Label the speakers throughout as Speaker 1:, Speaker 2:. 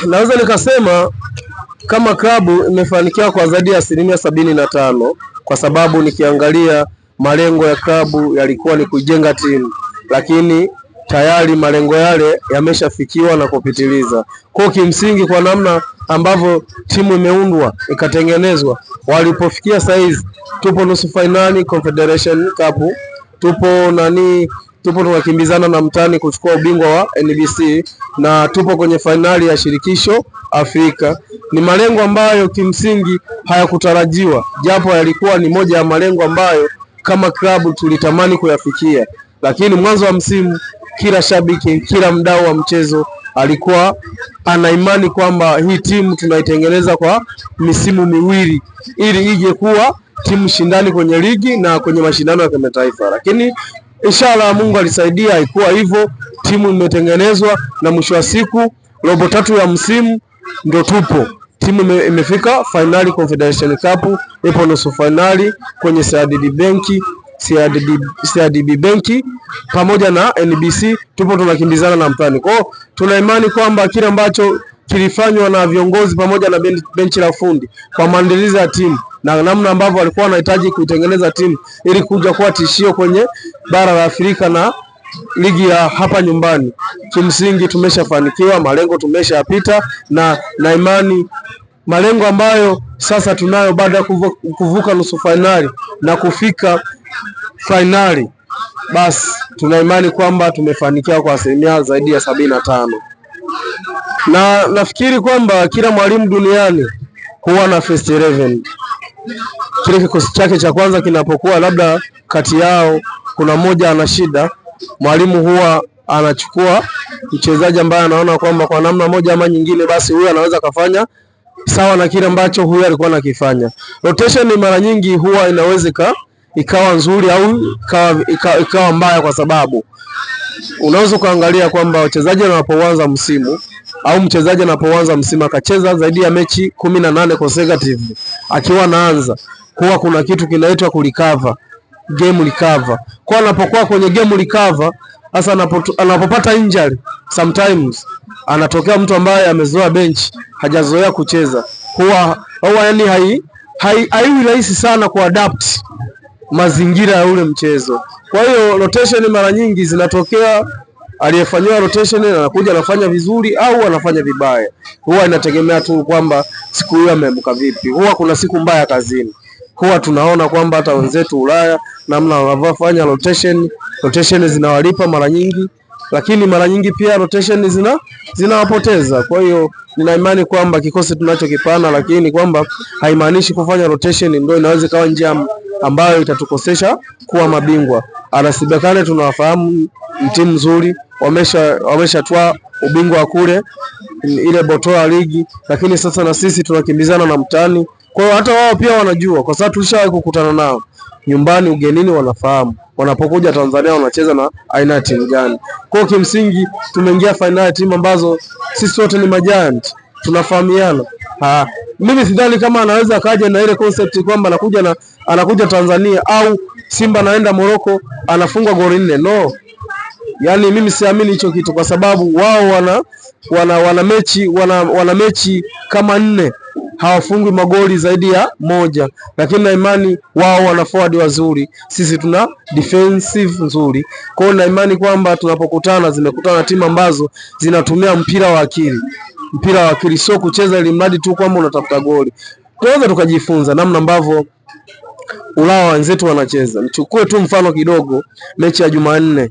Speaker 1: Naweza nikasema kama klabu imefanikiwa kwa zaidi ya 75%, kwa sababu nikiangalia malengo ya klabu yalikuwa ni kujenga timu, lakini tayari malengo yale yameshafikiwa na kupitiliza. Kwa kimsingi, kwa namna ambavyo timu imeundwa ikatengenezwa, walipofikia saizi, tupo nusu finali Confederation Cup, tupo tunakimbizana na mtani kuchukua ubingwa wa NBC na tupo kwenye fainali ya shirikisho Afrika. Ni malengo ambayo kimsingi hayakutarajiwa, japo yalikuwa ni moja ya malengo ambayo kama klabu tulitamani kuyafikia, lakini mwanzo wa msimu kila shabiki, kila mdau wa mchezo alikuwa ana imani kwamba hii timu tunaitengeneza kwa misimu miwili ili ije kuwa timu shindani kwenye ligi na kwenye mashindano ya kimataifa, lakini inshallah Mungu alisaidia, haikuwa hivyo. Timu imetengenezwa na mwisho wa siku robo tatu ya msimu ndio tupo. Timu imefika finali Confederation Cup, ipo nusu finali kwenye CRDB Benki pamoja na NBC, tupo tunakimbizana na mtani. Kwa hiyo tuna imani kwamba kile ambacho kilifanywa na viongozi pamoja na benchi la fundi kwa maandalizi ya timu na namna ambavyo walikuwa wanahitaji kuitengeneza timu ili kuja kuwa tishio kwenye bara la Afrika na ligi ya hapa nyumbani, kimsingi tumeshafanikiwa, malengo tumeshapita, na imani malengo ambayo sasa tunayo baada ya kuvuka nusu finali na kufika finali, basi tuna imani kwamba tumefanikiwa kwa asilimia zaidi ya 75. Na nafikiri kwamba kila mwalimu duniani huwa na first 11. Kile kikosi chake cha kwanza kinapokuwa labda kati yao kuna mmoja ana shida, mwalimu huwa anachukua mchezaji ambaye anaona kwamba kwa namna moja ama nyingine basi huyu anaweza kufanya sawa na kile ambacho huyu alikuwa anakifanya. Rotation mara nyingi huwa inaweza ikawa nzuri au ikawa mbaya, kwa sababu unaweza kuangalia kwamba wachezaji wanapoanza msimu au mchezaji anapoanza msimu akacheza zaidi ya mechi 18 consecutive akiwa anaanza, huwa kuna kitu kinaitwa game recover. Kwa anapokuwa kwenye game recover, hasa anapopata injury, sometimes anatokea mtu ambaye amezoea bench, hajazoea kucheza, huwa yani haiwi rahisi sana kuadapt mazingira ya ule mchezo. Kwa hiyo rotation mara nyingi zinatokea, aliyefanywa rotation anakuja anafanya vizuri au anafanya vibaya. Huwa inategemea tu kwamba siku hiyo ameamka vipi. Huwa kuna siku mbaya kazini, huwa tunaona kwamba hata wenzetu Ulaya namna wanavyofanya rotation zinawalipa mara nyingi, lakini mara nyingi pia rotation zinawapoteza. Kwa hiyo nina imani kwamba kikosi tunachokipana, lakini kwamba haimaanishi kufanya rotation ndio inaweza kawa njia ambayo itatukosesha kuwa mabingwa. RS Berkane tunawafahamu, timu nzuri, wameshatwaa ubingwa kule ile Botoa ligi, lakini sasa na sisi tunakimbizana na mtani. Kwa hiyo hata wao pia wanajua, kwa sababu tulishawahi kukutana nao nyumbani, ugenini, wanafahamu wanapokuja Tanzania wanacheza na aina ya timu gani. Kwa hiyo kimsingi tumeingia finali timu ambazo sisi wote ni majiant, tunafahamiana. Mimi sidhani kama anaweza akaja na ile concept kwamba anakuja Tanzania au Simba anaenda Morocco anafungwa goli 4. No. Yaani mimi siamini hicho kitu, kwa sababu wao wana mechi kama 4 hawafungwi magoli zaidi ya 1, lakini na imani wao wana forward wazuri, sisi tuna defensive nzuri. Kwa hiyo na imani kwamba tunapokutana zimekutana timu ambazo zinatumia mpira wa akili, sio kucheza ili mradi tu kwamba unatafuta goli. Tunaweza tukajifunza namna ambavyo Ulaya wenzetu wanacheza. Nichukue tu mfano kidogo, mechi ya Jumanne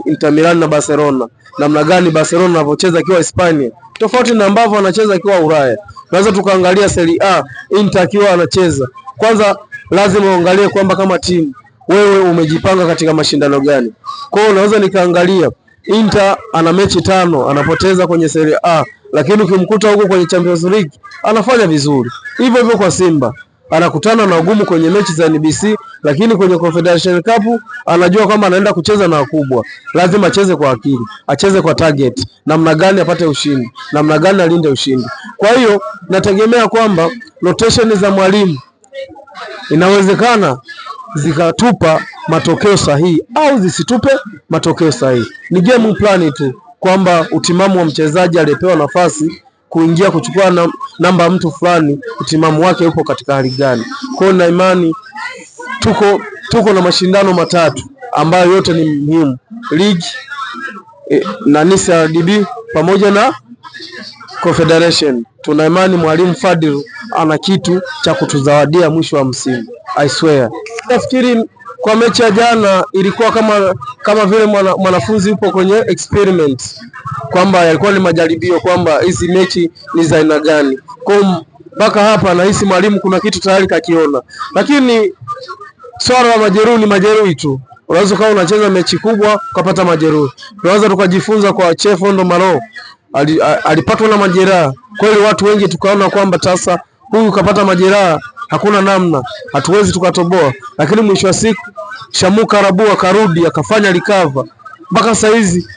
Speaker 1: Inter Milan na Barcelona. Namna gani Barcelona anavyocheza akiwa Hispania tofauti na ambavyo anacheza akiwa Ulaya. Tunaweza tukaangalia Serie A, Inter akiwa anacheza. Kwanza lazima uangalie kwamba kama timu wewe umejipanga katika mashindano gani. Kwa hiyo unaweza nikaangalia Inter ana mechi 5 anapoteza kwenye Serie A, lakini ukimkuta huko kwenye Champions League anafanya vizuri. Hivyo kwa Simba, anakutana na ugumu kwenye mechi za NBC, lakini kwenye Confederation Cup anajua kama anaenda kucheza na wakubwa. Lazima acheze kwa akili, acheze kwa target, namna gani apate ushindi, namna gani alinde ushindi. Kwa hiyo nategemea kwamba rotation za mwalimu inawezekana zikatupa matokeo sahihi au zisitupe matokeo sahihi. Ni game plan tu. kwamba utimamu wa mchezaji aliyepewa nafasi kuingia kuchukua namba mtu fulani, utimamu wake upo katika hali gani. Kwa hiyo na imani tuko na mashindano matatu ambayo yote ni muhimu, ligi na CRDB pamoja na Confederation. Tuna imani mwalimu Fadil ana kitu cha kutuzawadia mwisho wa msimu. I swear. Nafikiri kwa mechi ya jana ilikuwa kama vile mwanafunzi yupo kwenye experiment, kwamba yalikuwa ni majaribio kwamba hizi mechi ni za aina gani. Kwa mpaka hapa nahisi mwalimu kuna kitu tayari kakiona, lakini swala la majeruhi ni majeruhi tu. Unaweza kama unacheza mechi kubwa ukapata majeruhi. Tunaweza tukajifunza kwa Chef Ondo Maro, alipatwa na majeraha. Kweli watu wengi tukaona kwamba sasa huyu kapata majeraha, hakuna namna, hatuwezi tukatoboa. Lakini mwisho wa siku Shamuka Rabu akarudi akafanya recover. Mpaka saa hizi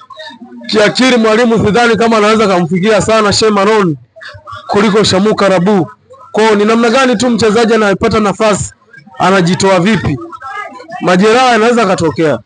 Speaker 1: kiakili mwalimu sidhani kama anaweza kumfikiria sana Shemaron kuliko Shamuka Rabu. Kwa ni namna gani tu mchezaji anayepata nafasi anajitoa vipi. Majeraha yanaweza katokea,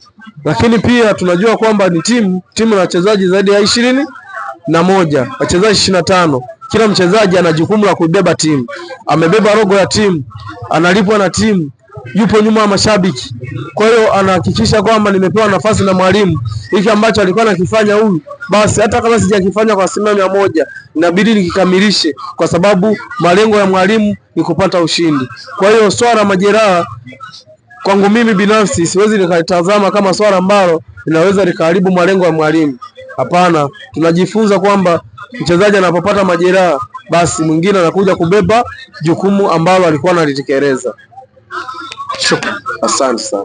Speaker 1: lakini pia tunajua kwamba ni timu na wachezaji zaidi ya 21, wachezaji 25. Kila mchezaji ana jukumu la kubeba timu. Amebeba rogo ya timu, analipwa na timu, yupo nyuma ya mashabiki. Kwa hiyo anahakikisha kwamba nimepewa nafasi na mwalimu, hiki ambacho alikuwa anakifanya huyu, basi hata kama sijakifanya kwa 100% inabidi nikikamilishe, kwa sababu malengo ya mwalimu ni kupata ushindi. Kwa hiyo swala majeraha kwangu mimi binafsi siwezi nikalitazama kama swala ambalo linaweza likaharibu malengo ya mwalimu. Hapana, tunajifunza kwamba mchezaji anapopata majeraha, basi mwingine anakuja kubeba jukumu ambalo alikuwa analitekeleza. Asante sana.